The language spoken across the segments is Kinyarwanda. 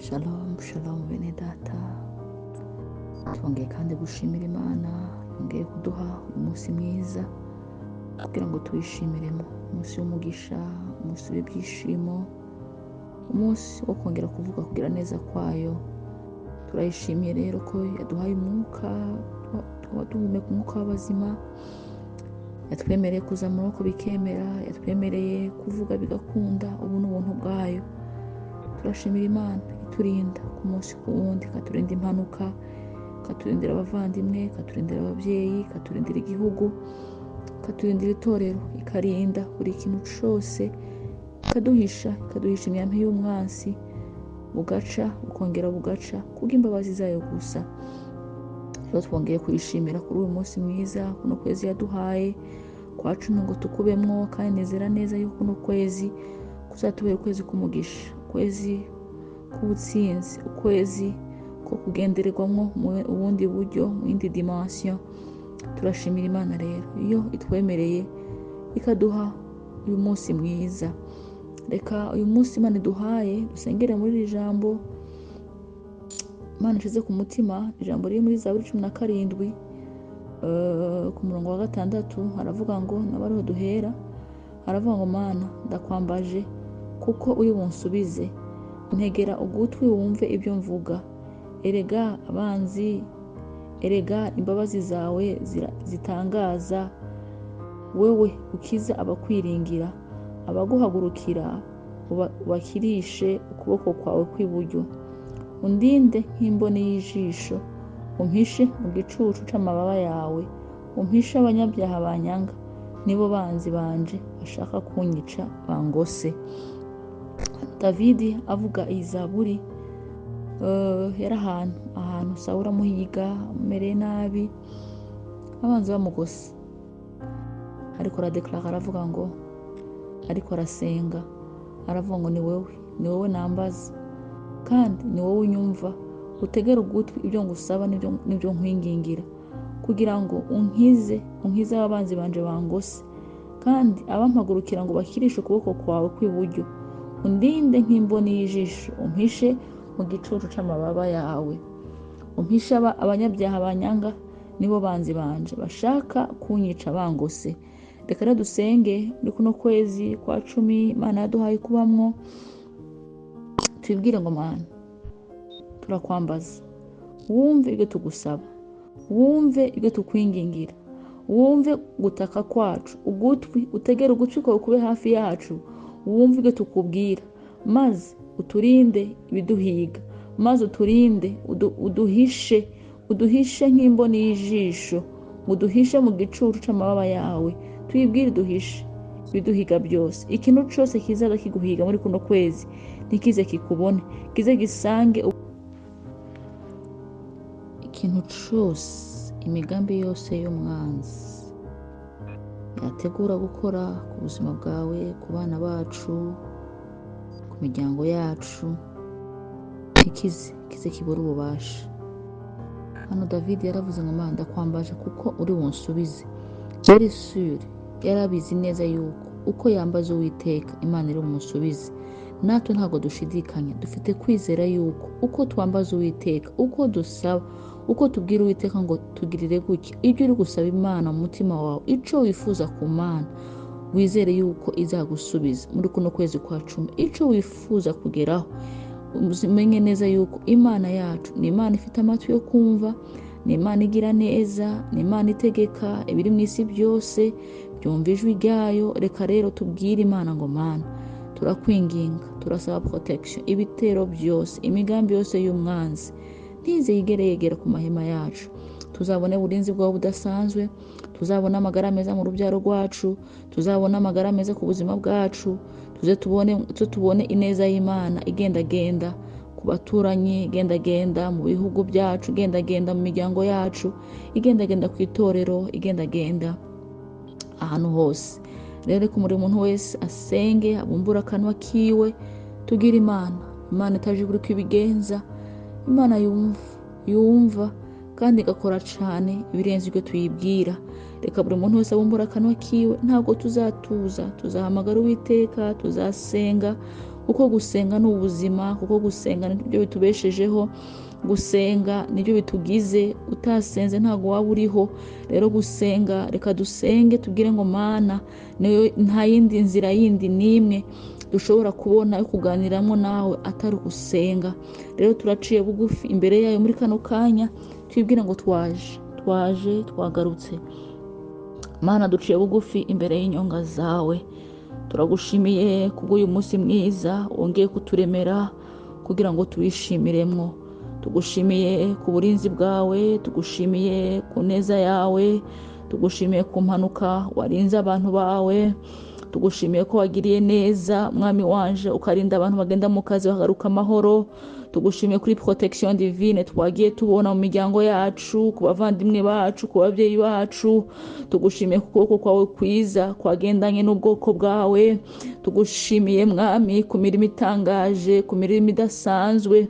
Shalom, shalom bene data. Twongeye kandi gushimira Imana yongeye kuduha umunsi mwiza kugira ngo tuwishimiremo, umunsi w'umugisha, umunsi w'ibyishimo, umunsi wo kongera kuvuga kugira neza kwayo. Turayishimiye rero ko yaduhaye umwuka, tukaba duhumeka umwuka w'abazima, yatwemereye kuza mu maboko bikemera, yatwemereye kuvuga bigakunda. Ubu ni ubuntu bwayo. Turashimira Imana iturinda ku munsi ku wundi, ikaturinda impanuka, ikaturindira abavandimwe, ikaturindira ababyeyi, ikaturindira igihugu, ikaturindira itorero, ikarinda buri kintu cyose, ikaduhisha imyambi y'umwansi, bugaca bukongera bugaca kubw'imbabazi zayo gusa. Rero twongeye kuyishimira kuri uyu munsi mwiza, kuno kwezi yaduhaye kwa cumi ngo tukubemwo, kandi nezera neza yuko kuno kwezi kuzatubera ukwezi k'umugisha, ukwezi k'ubutsinzi, ukwezi ko kugendererwamo mu bundi buryo, mu yindi dimension. Turashimira Imana rero iyo itwemereye ikaduha uyu munsi mwiza. Reka uyu munsi Imana iduhaye dusengere muri iri jambo Imana ishize ku mutima. Ijambo riri muri Zaburi 17 ku murongo wa 6 haravuga ngo, nabariho duhera, haravuga ngo, Mana ndakwambaje kuko uri bunsubize, ntegera ugutwi wumve ibyo mvuga. Erega imbabazi zawe zitangaza, wewe ukiza abakwiringira, abaguhagurukira ubakirishe ukuboko kwawe kw'iburyo. Undinde nk'imboni y'ijisho, umpishe mu gicucu c'amababa yawe, umpishe abanyabyaha banyanga, nibo banzi banje bashaka kunyica bangose. Davidi avuga iyi zaburi yari ahantu Sawuli amuhiga, amumereye nabi, abanzi bamugose, ariko aradeklara, aravuga ngo, ariko arasenga, aravuga ngo ni wowe nambaza, kandi ni wowe unyumva, utegera ugutwi ibyo ngusaba n'ibyo nkwingingira, kugira ngo unkize abanzi banje bangose, kandi abampagurukira ngo bakirishe ukuboko kwawe kw'iburyo. Undinde nk'imboni y'ijisho, umpishe mu gicucu c'amababa yawe, umpishe abanyabyaha banyanga, nibo banzi banje bashaka kunyica bangose. Reka rero dusenge muri kuno kwezi kwa 10 Imana yaduhaye kubamwo. Tubibwire ngo, Mana turakwambaza, wumve ibyo tugusaba, wumve ibyo tukwingingira, wumve gutaka kwacu, utegere ugutwi kwawe kube hafi yacu, wumve ibyo tukubwira, maze uturinde ibiduhiga, maze uturinde, uduhishe nk'imboni y'ijisho, uduhishe mu gicucu c'amababa yawe. Tuyibwire duhishe ibiduhiga byose. Ikintu cyose kizaza kiguhiga muri kuno kwezi ntikize kikubone, kize gisange ikintu cyose, imigambi yose y'umwanzi yategura gukora ku buzima bwawe, ku bana bacu, ku miryango yacu, ntikize kibura ububasha. Hano Davidi yaravuze ngo, Mana ndakwambaje kuko uri bunsubize. Very sure yarabizi neza yuko uko yambaza Uwiteka Imana iri bumusubize. Natwe ntabwo dushidikanya, dufite kwizera yuko uko twambaza Uwiteka, uko dusaba, uko tubwira Uwiteka ngo tugirire gutya, ibyo uri gusaba Imana mu mutima wawe, ico wifuza ku Mana, wizere yuko izagusubiza muri kuno kwezi kwa 10. Ico wifuza kugeraho, umenye neza yuko Imana yacu ni Imana ifite amatwi yo kumva, ni Imana igira neza, ni Imana itegeka ibiri mu isi byose, byumva ijwi ryayo. Reka rero tubwire Imana ngo, Mana turakwinginga, turasaba protection, ibitero byose, imigambi yose y'umwanzi ntize yigere yegera ku mahema yacu. Tuzabone uburinzi bwawe budasanzwe, tuzabona amagara meza mu rubyaro rwacu, tuzabona amagara meza ku buzima bwacu, tubone ineza y'Imana igendagenda ku baturanyi, igendagenda mu bihugu byacu, igendagenda mu miryango yacu, igendagenda ku itorero, igendagenda ahantu hose. Rero ko muri muntu wese asenge, abumbura akanwa kiwe, tugira Imana itaje buri kwibigenza, Imana yumva kandi igakora cyane ibirenze ibyo tuyibwira. Reka buri muntu wese abumbura akanwa kiwe, ntabwo tuzatuza, tuzahamagara Uwiteka, tuzasenga kuko gusenga ni ubuzima, kuko gusenga nibyo bitubeshejeho, gusenga nibyo bitugize, utasenze ntago waba uriho. Rero gusenga, reka dusenge tubwire ngo Mana, nta yindi nzira yindi n'imwe dushobora kubona yo kuganiramo nawe atari gusenga. Rero turaciye bugufi imbere yayo muri kano kanya, twibwira ngo twagarutse. Mana, duciye bugufi imbere y'inyonga zawe, turagushimiye kubw'uyu munsi mwiza wongeye kuturemera kugira ngo tuwishimiremwo. Tugushimiye ku burinzi bwawe, tugushimiye ku neza yawe, tugushimiye ku mpanuka warinze abantu bawe, tugushimiye ko wagiriye neza mwami wanje ukarinda abantu bagenda mu kazi bakagaruka amahoro. Tugushimiye kuri protection divine twagiye tubona mu miryango yacu, ku bavandimwe bacu, ku babyeyi bacu. Tugushimiye ku kuboko kwawe kwiza kwagendanye n'ubwoko bwawe. Tugushimiye mwami ku mirimo itangaje, ku mirimo idasanzwe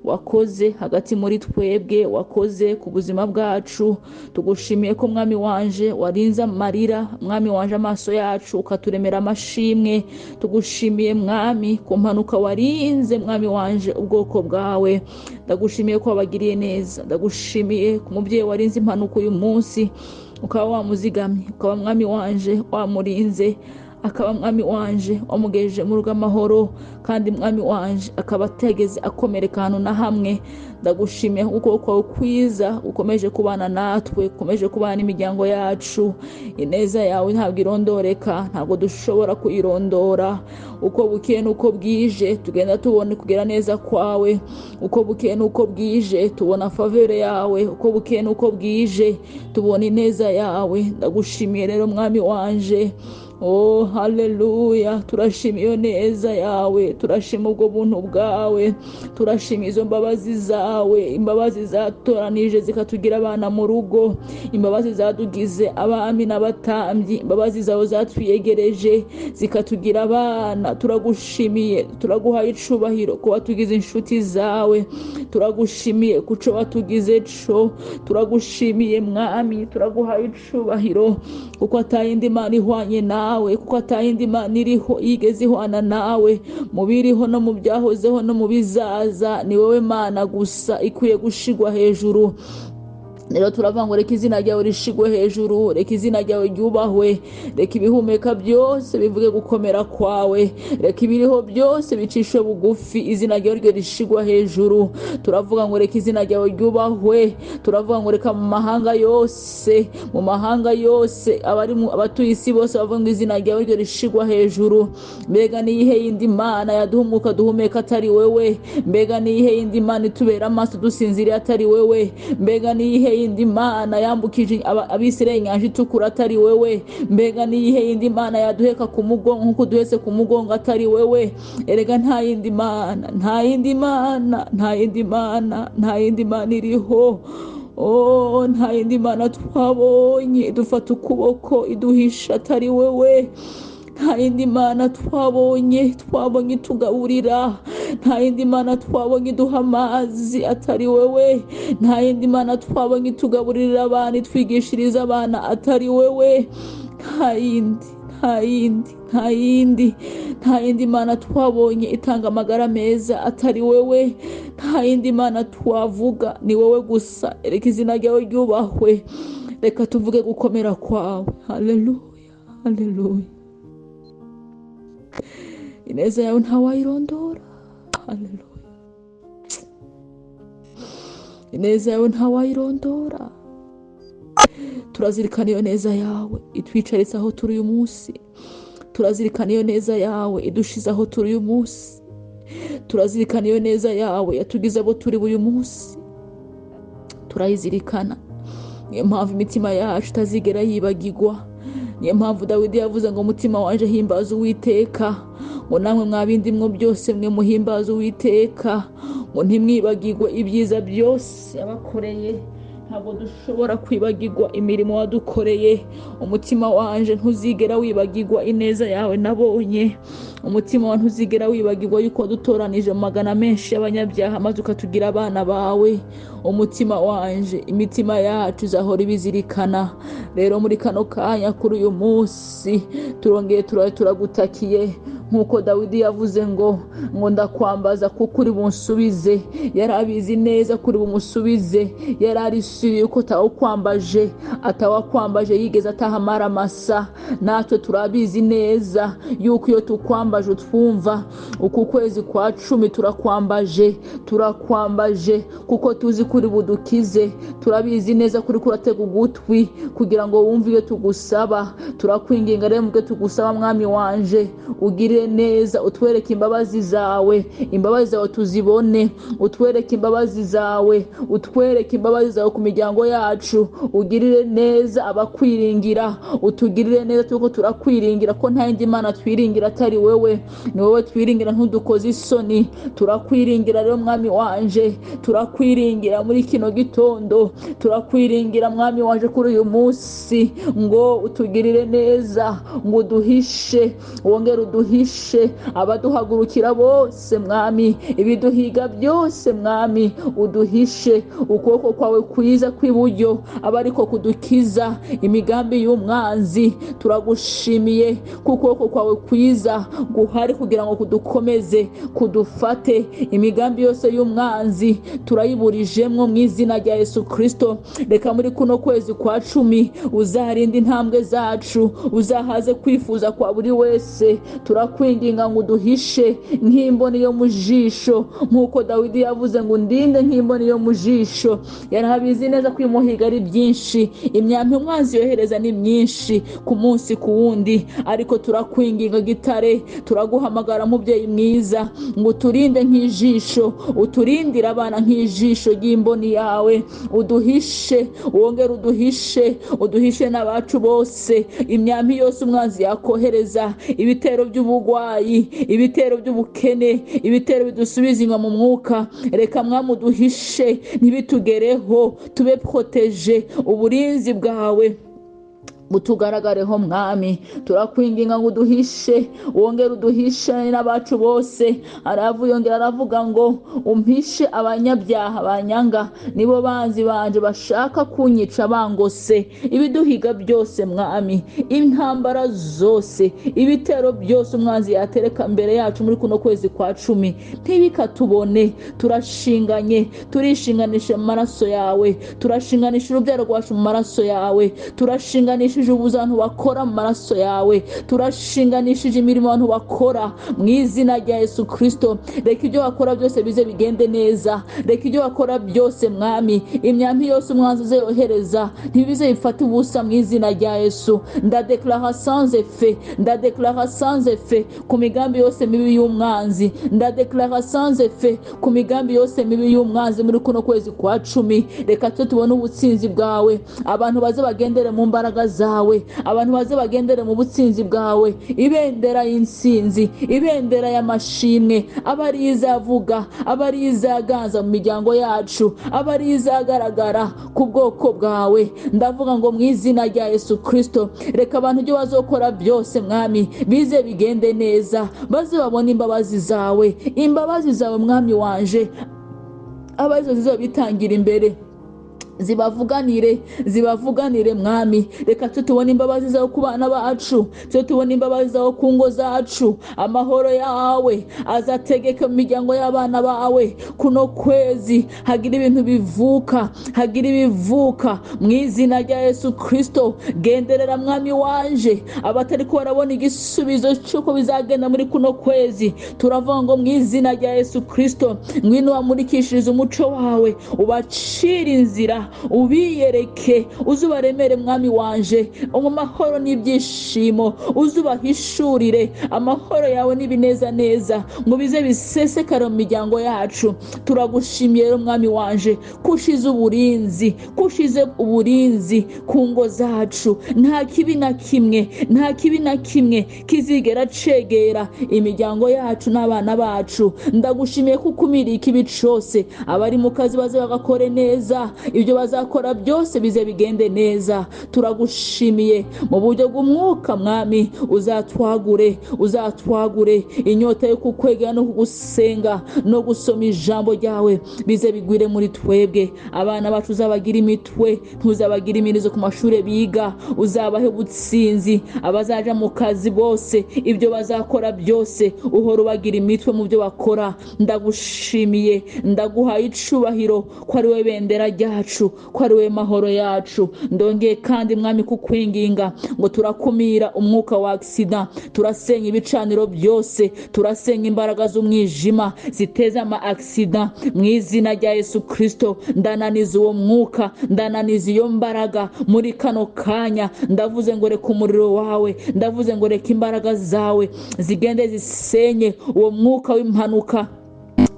wakoze hagati muri twebwe, wakoze ku buzima bwacu. Tugushimiye ko mwami wanje warinze amarira, mwami wanje amaso yacu ukaturemera amashimwe. Tugushimiye mwami ku mpanuka warinze mwami wanje ubwoko bwawe. Ndagushimiye ko wabagiriye neza. Ndagushimiye ku mubyeyi warinze impanuka uyu munsi, ukaba wamuzigamye, ukaba mwami wanje wamurinze, akaba mwami wanje wamugejeje mu rugo amahoro, kandi mwami wanje akaba ategeze akomereka ahantu na hamwe. Ndagushimiye kuko kwawe kwiza ukomeje kubana natwe, ukomeje kubana n'imiryango yacu. Ineza yawe ntabwo irondoreka, ntabwo dushobora kuyirondora. Uko bukeye n'uko bwije tugenda tubona kugira neza kwawe, uko bukeye n'uko bwije tubona favere yawe, uko bukeye n'uko bwije tubona ineza yawe. Ndagushimiye rero mwami wanje. Oh haleluya, turashima iyo neza yawe, turashima ubwo buntu bwawe, turashima izo mbabazi zawe, imbabazi zatoranije zikatugira abana mu rugo, imbabazi zadugize abami n'abatambyi, imbabazi zawe zatwiyegereje zikatugira abana. Turagushimiye, turaguhaye icubahiro ko watugize inshuti zawe. Turagushimiye kuco watugize co, turagushimiye mwami, turaguhaye icubahiro kuko atayindi Mana ihwanye nawe, kuko atayindi Mana iriho yigeze ihwana nawe, mu biriho no mu byahozeho no mu bizaza. Ni wowe Mana gusa ikwiye gushigwa hejuru. Rero turavuga ngo reka izina ryawe rishigwe hejuru, reka izina ryawe ryubahwe, reka ibihumeka byose bivuge gukomera kwawe, reka ibiriho byose bicishwe bugufi, izina ryawe ryo rishigwa hejuru. Turavuga ngo reka izina ryawe ryubahwe, turavuga ngo reka mu mahanga yose abatuye isi bose bavuga ngo izina ryawe ryo rishigwa hejuru. Mbega niyihe yindi Mana yaduhumuka duhumeka atari wewe? Mbega niyihe yindi Mana itubera amaso dusinziriye atari wewe? Mbega niyihe yindi Mana yambukije Abisirayeli inyanja itukura atari wewe? Mbega niyihe yindi Mana yaduheka ku mugongo nkuko duhetse ku mugongo atari wewe? Erega nta yindi Mana, nta yindi Mana, nta yindi Mana, nta yindi Mana iriho. Oh, nta yindi Mana twabonye idufata ukuboko iduhisha atari wewe. Nta yindi Mana twabonye tugaburira, nta yindi Mana twabonye duha amazi atari wewe, nta yindi Mana twabonye tugaburira abana, twigishiriza abana atari wewe. Nta yindi Mana twabonye itanga amagara meza atari wewe. Nta yindi Mana twavuga, ni wowe gusa. Reka izina ryawe ryubahwe, reka tuvuge gukomera kwawe. Haleluya, haleluya. Ineza yawe ntawayirondora. Haleluya. Ineza yawe ntawayirondora. Turazirikana iyo neza yawe itwicaritse aho turi uyu munsi. Turazirikana iyo neza yawe idushize aho turi uyu munsi. Turazirikana iyo neza yawe yatugize abo turi uyu munsi. Turayizirikana. Niyo mpamvu imitima yacu itazigera yibagirwa. Niyo mpamvu Dawidi yavuze ngo umutima wanje himbaza Uwiteka, ngo namwe mwabindimwo byose mwe muhimbaza Uwiteka, ngo ntimwibagirwe ibyiza byose yabakoreye. Ntabwo dushobora kwibagirwa imirimo wadukoreye. Umutima wanje ntuzigera wibagirwa ineza yawe nabonye. Umutima wawe ntuzigera wibagirwa yuko wadutoranije mu magana menshi y'abanyabyaha maze ukatugira abana bawe. Umutima wanje, imitima yacu izahora ibizirikana. Rero muri kano kanya kuri uyu munsi turongeye turagutakiye nk'uko Dawidi yavuze ngo ndakwambaza kuko uri bunsubize. Yari abizi neza kuri bumusubize, yari arisubiye ko atawakwambaje yigeze atahamara amasa. Natwe turabizi neza yuko iyo tukwambaje utwumva. Uku kwezi kwa 10 turakwambaje kuko tuzi kuri budukize. Turabizi neza kuri kuratega ugutwi kugira ngo wumve iyo tugusaba. Turakwinginga rero mubyo tugusaba mwami wanje, ugirire neza, utwereke imbabazi zawe tuzibone. Utwereke imbabazi zawe ku miryango yacu. Ugirire neza abakwiringira, utugirire neza tuko turakwiringira ko nta yindi mana twiringira atari wewe. Ni wowe twiringira ntudukoze isoni. Turakwiringira rero mwami wanje, turakwiringira muri kino gitondo, turakwiringira mwami wanje kuri uyu munsi ngo utugirire neza, ngo uduhishe, wongere uduhishe abaduhagurukira bose mwami, ibiduhiga byose mwami uduhishe. Ukuboko kwawe kwiza kw'iburyo abariko kudukiza imigambi y'umwanzi. Turagushimiye ukuboko kwawe kwiza guhari kugira ngo kudukomeze, kudufate. Imigambi yose y'umwanzi turayiburijemwo mu izina rya Yesu Kristo. Reka muri kuno kwezi kwa 10 uzarinde intambwe zacu, uzahaze kwifuza kwa buri wese. Turakwinginga ngo uduhishe nk'imboni yo mu jisho, nk'uko Dawidi yavuze ngo ndinde nk'imboni yo mu jisho. Yarabizi neza ko imuhiga ari byinshi, imyambi umwanzi yohereza ni myinshi ku munsi ku wundi, ariko turakwinginga gitare, turaguhamagara mubyeyi mwiza ngo uturinde nk'ijisho, uturindire abana nk'ijisho ry'imboni yawe. Uduhishe, wongere uduhishe n'abacu bose. Imyambi yose umwanzi yakohereza, ibitero by'ubugwayi, ibitero by'ubukene, ibitero bidusubiza inyuma mu mwuka, reka mwami uduhishe ntibitugereho, tube proteje. Uburinzi bwawe butugaragareho mwami. Turakwinginga ngo uduhishe, wongere uduhishe n'abacu bose. Yongera aravuga ngo umpishe abanyabyaha banyanga, nibo banzi banje bashaka kunyica bangose. Ibiduhiga byose mwami, intambara zose, ibitero byose umwanzi yatereka mbere yacu muri kuno kwezi kwa 10 ntibikatubone. Turishinganisha mu maraso yawe, turashinganisha urubyaro rwacu mu maraso yawe, turashinganisha ubuzantu bakora mu maraso yawe, turashinganishije imirimo abantu bakora mu izina rya Yesu Kristo. Reka ibyo bakora byose bize bigende neza, reka ibyo bakora byose mwami, imyambi yose umwanzi uzohereza ntibize bifate ubusa mu izina rya Yesu. Ndadeklara sans effet ku migambi yose mibi y'umwanzi, ndadeklara sans effet ku migambi yose mibi y'umwanzi muri kuno kwezi kwa 10. Reka tubone ubutsinzi bwawe, abantu baze bagendere mu mbaraga zawe, abantu baze bagendere mu butsinzi bwawe. Ibendera y'insinzi, ibendera y'amashimwe, abari izavuga, abari izaganza mu miryango yacu, abari izagaragara ku bwoko bwawe. Ndavuga ngo mu izina rya Yesu Kristo, reka abantu ibyo bazokora byose mwami bize bigende neza, baze babone imbabazi zawe mwami wanje. Abazo zizobitangira imbere, zibavuganire mwami. Reka tubone imbabazi zawe ku bana bacu, tubone imbabazi zawe ku ngo zacu. Amahoro yawe azategeke mu miryango y'abana bawe kuno kwezi. Hagira ibintu bivuka mu izina rya Yesu Kristo. Genderera mwami wanje abatari ko barabona igisubizo cyuko bizagenda muri kuno kwezi. Turavuga ngo mu izina rya Yesu Kristo, ngwino wamurikishirize umuco wawe, ubacira inzira, ubiyereke, uzubaremere mwami wanje mu mahoro n'ibyishimo. Uzubahishurire amahoro yawe n'ibineza neza, ngo bize bisesekara mu miryango yacu. Turagushimiye rero mwami wanje kushize uburinzi ku ngo zacu. Nta kibi na kimwe kizigera cegera imiryango yacu n'abana bacu. Ndagushimiye kuko umirika ibi cyose. Abari mu kazi baze bagakore neza, ibyo bazakora byose bize bigende neza. Turagushimiye mu buryo bw'umwuka mwami, uzatwagure inyota yo kukwegera no kugusenga no gusoma ijambo ryawe bize bigwire muri twebwe. Abana bacu uzabagira imitwe, ntuzabagira imirizo ku mashuri biga, uzabahe ubutsinzi. Abazaja mu kazi bose, ibyo bazakora byose uhora ubagira imitwe mu byo bakora. Ndagushimiye, ndaguhaye icubahiro ko ari we bendera ryacu, ko ari we mahoro yacu. Ndongeye kandi mwami kukwinginga ngo turakumira umwuka wa aksida, turasenya ibicaniro byose, turasenya imbaraga z'umwijima ziteza ama aksida mu izina rya Yesu Kristo. Ndananiza uwo mwuka, ndananiza iyo mbaraga muri kano kanya. Ndavuze ngo reka umuriro wawe, ndavuze ngo reka imbaraga zawe zigende zisenye uwo mwuka w'impanuka.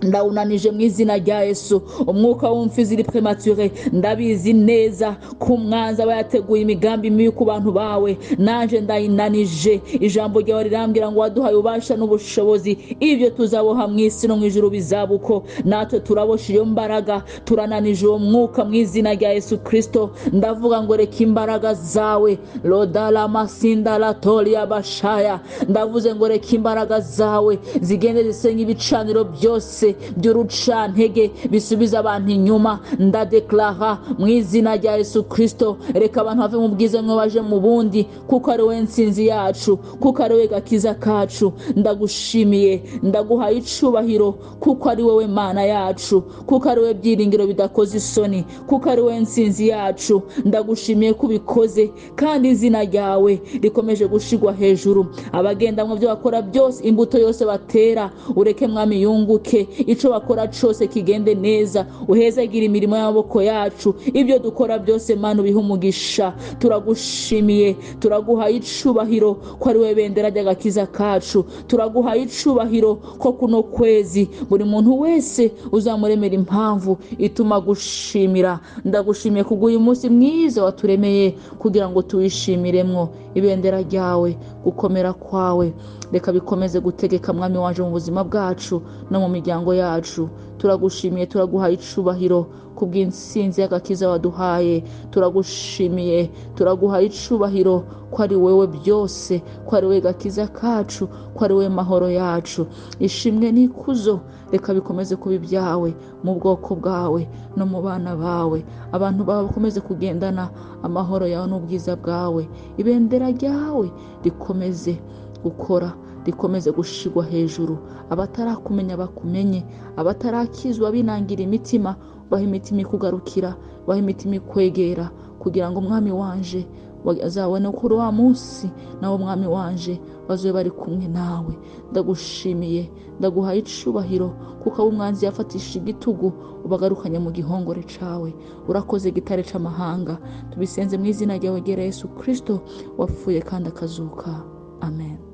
Ndawunanije mu izina rya Yesu. Umwuka w'umfiziri premature, ndabizi neza ko umwanzi aba yateguye imigambi mibi ku bantu bawe. Nanje ndayinanije. Ijambo ryawe rirambwira ngo waduhaye ubasha n'ubushobozi, ibyo tuzaboha mu isi no mu ijuru bizabuko. Natwe turabosha iyo mbaraga, turananije uwo mwuka mu izina rya Yesu Kristo. Ndavuga ngo reka imbaraga zawe, lodala masinda la tolia bashaya, ndavuze ngo reka imbaraga zawe zigende zisenye ibicaniro byose by'urucantege bisubiza abantu inyuma. Ndadeklara mu izina rya Yesu Kristo, reka abantu bave mu bwiza ngo baje mu bundi, kuko ari we nsinzi yacu, kuko ari we gakiza kacu. Ndagushimiye, ndaguhaye icubahiro kuko ari wowe Mana yacu, kuko ari we byiringiro bidakoze isoni, kuko ari we nsinzi yacu. Ndagushimiye kubikoze kandi izina ryawe rikomeje gushigwa hejuru. Abagenda mu byo bakora byose, imbuto yose batera ureke mwami yunguke, ico bakora cyose kigende neza. Uhezagira imirimo y'amaboko yacu, ibyo dukora byose Mana ubihe umugisha. Turagushimiye, turaguhaye icubahiro ko ari we bendera ry'agakiza kacu. Turaguhaye icubahiro ko kuno kwezi buri muntu wese uzamuremera impamvu ituma gushimira. Ndagushimiye kuguha umunsi mwiza waturemeye kugira ngo tuwishimiremwo. Ibendera ryawe, gukomera kwawe reka bikomeze gutegeka mwami waje mu buzima bwacu no mu miryango yacu. Turagushimiye, turaguhaye icubahiro kubw'insinzi y'agakiza waduhaye. Turagushimiye, turaguhaye icubahiro ko ari wewe byose, ko ari we gakiza kacu, ko ari we mahoro yacu. Ishimwe n'ikuzo reka bikomeze kuba ibyawe mu bwoko bwawe no mu bana bawe. Abantu bawe bakomeze kugendana amahoro yawe n'ubwiza bwawe. Ibendera ryawe rikomeze gukora, rikomeze gushigwa hejuru. Abatarakumenya bakumenye, abatarakizwa binangira imitima, baha imitima ikugarukira, baha imitima ikwegera, kugira ngo mwami wanje bazabone kuri wa munsi nawo mwami wanje bazobe bari kumwe nawe. Ndagushimiye, ndaguhaye icubahiro kuko abo umwanzi yafatishije igitugu ubagarukanye mu gihongore cawe. Urakoze gitare c'amahanga, tubisenze mu izina ryawe ryera Yesu Kristo wapfuye kandi akazuka. Amen.